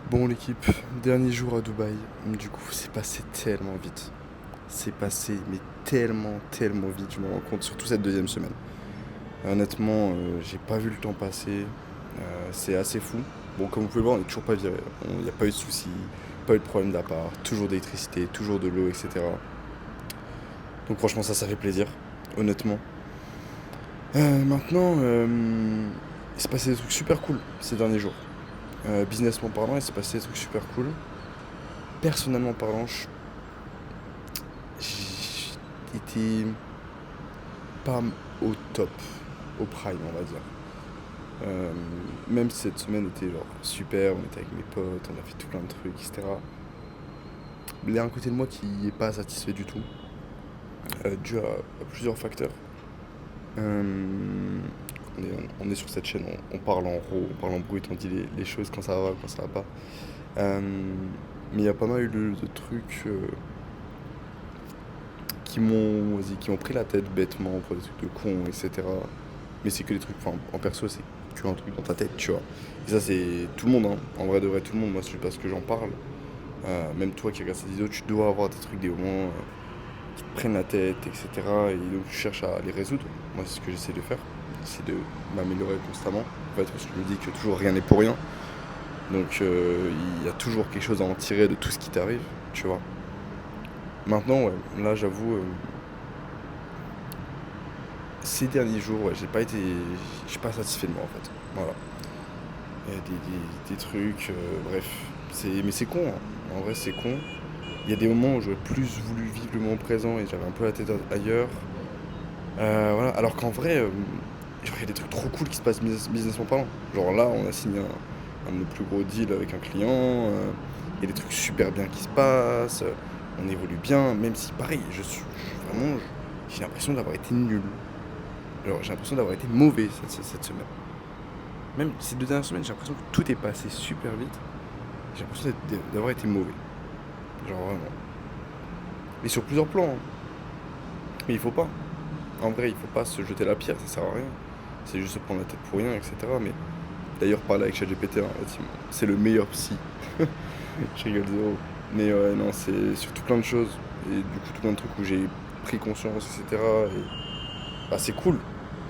Bon l'équipe, dernier jour à Dubaï. Du coup, c'est passé tellement vite. C'est passé, mais tellement vite, je me rends compte, surtout cette deuxième semaine. Honnêtement, j'ai pas vu le temps passer. C'est assez fou. Bon, comme vous pouvez le voir, on n'est toujours pas viré. Il n'y a pas eu de soucis, pas eu de problème d'appart, toujours d'électricité, toujours de l'eau, etc. Donc franchement, ça fait plaisir, honnêtement. Maintenant, il s'est passé des trucs super cool ces derniers jours. Businessment parlant, il s'est passé des trucs super cool. Personnellement parlant, j'étais pas au top, au prime, on va dire. Euh, Même si cette semaine était genre super, on était avec mes potes, on a fait tout plein de trucs, etc. Il y a un côté de moi qui est pas satisfait du tout, dû à plusieurs facteurs. Euh, on est sur cette chaîne, on parle en raw, on parle en brut, on dit les choses quand ça va, quand ça va pas. Euh, mais il y a pas mal eu de trucs qui m'ont pris la tête bêtement pour des trucs de con, etc. Mais c'est que des trucs, enfin, en perso, c'est que un truc dans ta tête, tu vois. Et ça, c'est tout le monde, hein. En vrai de vrai, tout le monde. Moi, c'est parce que j'en parle. Même toi qui regardes cette vidéo, tu dois avoir des trucs, des moments qui te prennent la tête, etc. Et donc, tu cherches à les résoudre. Moi, c'est ce que j'essaie de faire. C'est de m'améliorer constamment. En fait, parce que je me dis que toujours rien n'est pour rien. Donc, il y a toujours quelque chose à en tirer de tout ce qui t'arrive, tu vois. Maintenant, ouais, là, j'avoue, ces derniers jours, ouais, je suis pas satisfait de moi, en fait. Voilà. Il y a des trucs, bref. Mais c'est con, hein. En vrai, c'est con. Il y a des moments où j'aurais plus voulu vivre le moment présent et j'avais un peu la tête ailleurs. Voilà. Alors qu'en vrai, genre, il y a des trucs trop cool qui se passent businessment parlant. Genre là, on a signé un de nos plus gros deals avec un client. Il y a des trucs super bien qui se passent. On évolue bien, même si, pareil, vraiment, j'ai l'impression d'avoir été nul. Alors, j'ai l'impression d'avoir été mauvais cette semaine. Même ces 2 dernières semaines, j'ai l'impression que tout est passé super vite. J'ai l'impression d'avoir été mauvais. Genre vraiment. Et sur plusieurs plans, hein. Mais il faut pas. En vrai, il faut pas se jeter la pierre, ça sert à rien. C'est juste se prendre la tête pour rien, etc. Mais d'ailleurs, parler avec ChatGPT, hein, c'est le meilleur psy. Je rigole zéro. Mais ouais, non, c'est surtout plein de choses. Et du coup, tout plein de trucs où j'ai pris conscience, etc. Et bah, c'est cool.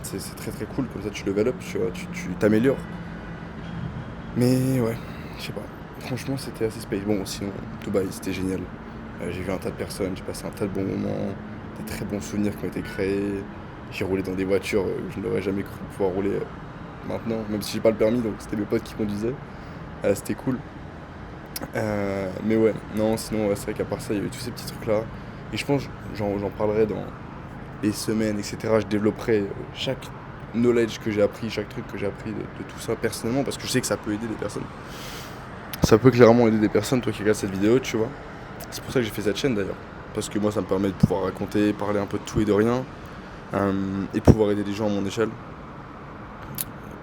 C'est très cool. Comme ça, tu level up, tu vois, tu t'améliores. Mais ouais, je sais pas. Franchement, c'était assez space. Bon, sinon, Dubaï, c'était génial. J'ai vu un tas de personnes, j'ai passé un tas de bons moments, des très bons souvenirs qui ont été créés. J'ai roulé dans des voitures où je n'aurais jamais cru pouvoir rouler maintenant, même si j'ai pas le permis, donc c'était mes potes qui conduisaient. C'était cool. Mais ouais, non, sinon, ouais, c'est vrai qu'à part ça, il y avait tous ces petits trucs-là. Et je pense, j'en parlerai dans les semaines, etc. Je développerai chaque knowledge que j'ai appris, chaque truc que j'ai appris de tout ça personnellement, parce que je sais que ça peut aider des personnes. Ça peut clairement aider des personnes, toi qui regardes cette vidéo, tu vois. C'est pour ça que j'ai fait cette chaîne d'ailleurs. Parce que moi, ça me permet de pouvoir raconter, parler un peu de tout et de rien, et de pouvoir aider des gens à mon échelle.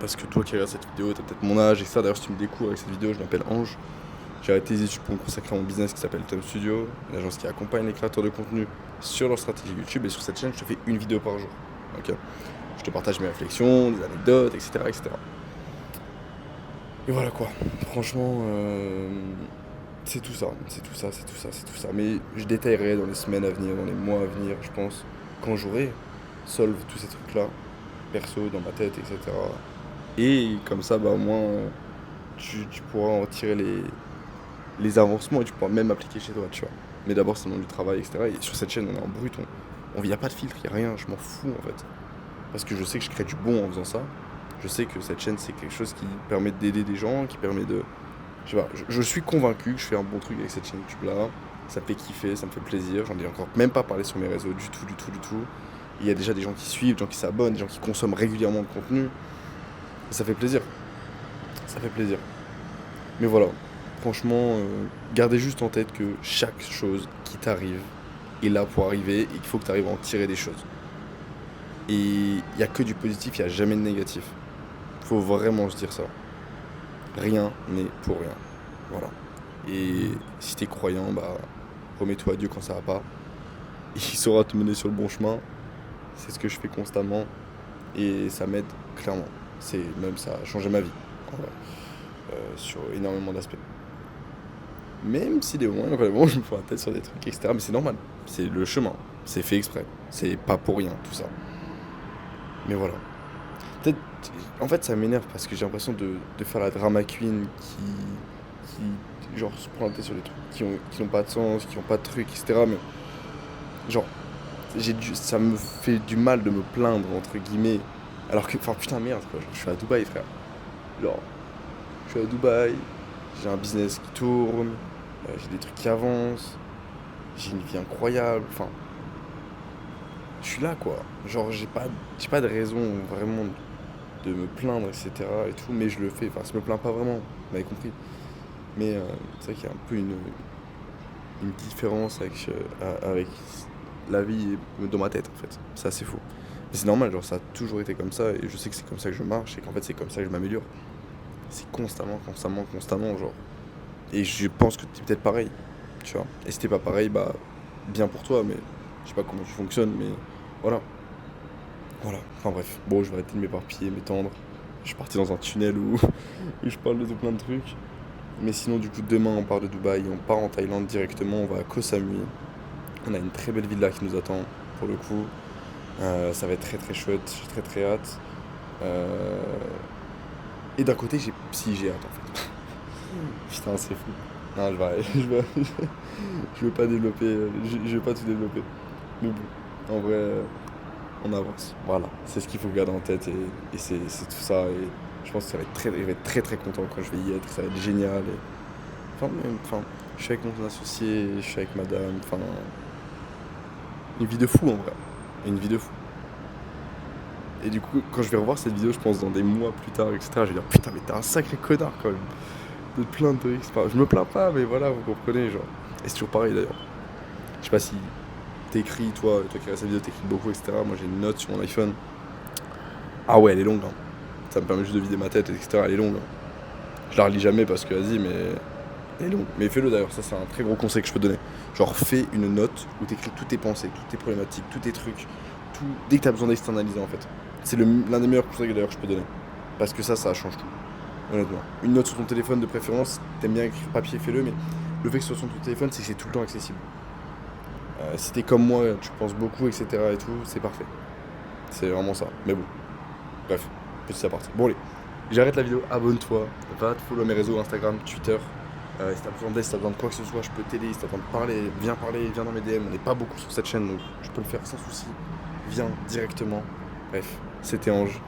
Parce que toi qui regardes cette vidéo, t'as peut-être mon âge, et ça, d'ailleurs, si tu me découvres avec cette vidéo, je m'appelle Ange. J'ai arrêté les études pour me consacrer à mon business qui s'appelle Tom Studio, une agence qui accompagne les créateurs de contenu sur leur stratégie YouTube. Et sur cette chaîne, je te fais une vidéo par jour. Ok. Je te partage mes réflexions, des anecdotes, etc., etc. Et voilà quoi. Franchement, c'est tout ça, c'est tout ça, c'est tout ça, c'est tout ça. Mais je détaillerai dans les semaines à venir, dans les mois à venir, je pense, quand j'aurai solve tous ces trucs-là, perso, dans ma tête, etc. Et comme ça, bah au moins, tu pourras en tirer les avancements et tu pourras même appliquer chez toi, tu vois. Mais d'abord, c'est le monde du travail, etc. Et sur cette chaîne, on est en brut, il n'y a pas de filtre, il n'y a rien, je m'en fous en fait. Parce que je sais que je crée du bon en faisant ça. Je sais que cette chaîne, c'est quelque chose qui permet d'aider des gens, qui permet de... Je sais pas, je suis convaincu que je fais un bon truc avec cette chaîne YouTube là. Ça me fait kiffer, ça me fait plaisir. J'en ai encore même pas parlé sur mes réseaux du tout, du tout, du tout. Il y a déjà des gens qui suivent, des gens qui s'abonnent, des gens qui consomment régulièrement le contenu. Et ça fait plaisir. Ça fait plaisir. Mais voilà, franchement, gardez juste en tête que chaque chose qui t'arrive est là pour arriver et qu'il faut que tu arrives à en tirer des choses. Et il n'y a que du positif, il n'y a jamais de négatif. Faut vraiment se dire ça. Rien n'est pour rien. Voilà. Et si t'es croyant, bah, remets-toi à Dieu quand ça va pas. Il saura te mener sur le bon chemin. C'est ce que je fais constamment. Et ça m'aide clairement. Ça a changé ma vie. En vrai. Sur énormément d'aspects. Même si des moments, vraiment, je me prends la tête sur des trucs, etc. Mais c'est normal. C'est le chemin. C'est fait exprès. C'est pas pour rien, tout ça. Mais voilà. Peut-être, en fait, ça m'énerve parce que j'ai l'impression de faire la drama queen genre, se prend la tête sur des trucs qui n'ont pas de sens, qui n'ont pas de trucs, etc. Mais, genre, ça me fait du mal de me plaindre, entre guillemets. Alors que, enfin, putain, merde, quoi. Genre, je suis à Dubaï, frère. Genre, je suis à Dubaï, j'ai un business qui tourne, j'ai des trucs qui avancent, j'ai une vie incroyable. Enfin, je suis là, quoi. Genre, j'ai pas de raison vraiment de me plaindre, etc. et tout, mais je le fais. Enfin, je me plains pas vraiment, vous m'avez compris. Mais c'est vrai qu'il y a un peu une différence avec la vie dans ma tête, en fait. Ça, c'est faux. Mais c'est normal, genre, ça a toujours été comme ça, et je sais que c'est comme ça que je marche, et qu'en fait, c'est comme ça que je m'améliore. C'est constamment, constamment, constamment, genre. Et je pense que t'es peut-être pareil, tu vois. Et si t'es pas pareil, bah, bien pour toi, mais je sais pas comment tu fonctionnes, mais voilà. Voilà, enfin bref. Bon, je vais arrêter de m'éparpiller, m'étendre. Je suis parti dans un tunnel où je parle de tout plein de trucs. Mais sinon, du coup, demain, on part de Dubaï, on part en Thaïlande directement, on va à Koh Samui. On a une très belle villa qui nous attend, pour le coup. Ça va être très très chouette, j'ai très très hâte. Euh, Et d'un côté, j'ai hâte en fait. Putain, c'est fou. Non, je vais pas développer, je vais pas tout développer. Mais bon, en vrai, on avance. Voilà, c'est ce qu'il faut garder en tête et c'est tout ça. Et je pense que il va être très très content quand je vais y être, ça va être génial. Enfin, je suis avec mon associé, je suis avec madame, enfin, une vie de fou en vrai. Une vie de fou. Et du coup, quand je vais revoir cette vidéo, je pense dans des mois plus tard, etc., je vais dire putain, mais t'es un sacré connard quand même. De te plaindre de X. Enfin, je me plains pas, mais voilà, vous comprenez, genre. Et c'est toujours pareil d'ailleurs. Je sais pas si t'écris, toi qui regardes cette vidéo, t'écris beaucoup, etc. Moi j'ai une note sur mon iPhone. Ah ouais, elle est longue, hein. Ça me permet juste de vider ma tête, etc. Elle est longue, hein. Je la relis jamais parce que, vas-y, mais elle est longue. Mais fais-le d'ailleurs, ça c'est un très gros conseil que je peux te donner. Genre, fais une note où t'écris toutes tes pensées, toutes tes problématiques, tous tes trucs, tout, dès que t'as besoin d'externaliser en fait. C'est l'un des meilleurs conseils d'ailleurs que je peux donner. Parce que ça change tout, honnêtement. Une note sur ton téléphone de préférence, t'aimes bien écrire papier, fais-le, mais le fait que ce soit sur ton téléphone, c'est que c'est tout le temps accessible. Si t'es comme moi, tu penses beaucoup, etc. et tout, c'est parfait. C'est vraiment ça. Mais bon, bref, petit aparté. Bon, allez, j'arrête la vidéo, abonne-toi, va te follow mes réseaux Instagram, Twitter. Si t'as besoin d'aide, si t'as besoin de quoi que ce soit, je peux t'aider. Si t'as besoin de parler, viens dans mes DM. On n'est pas beaucoup sur cette chaîne, donc je peux le faire sans souci. Viens directement. Bref, c'était Ange.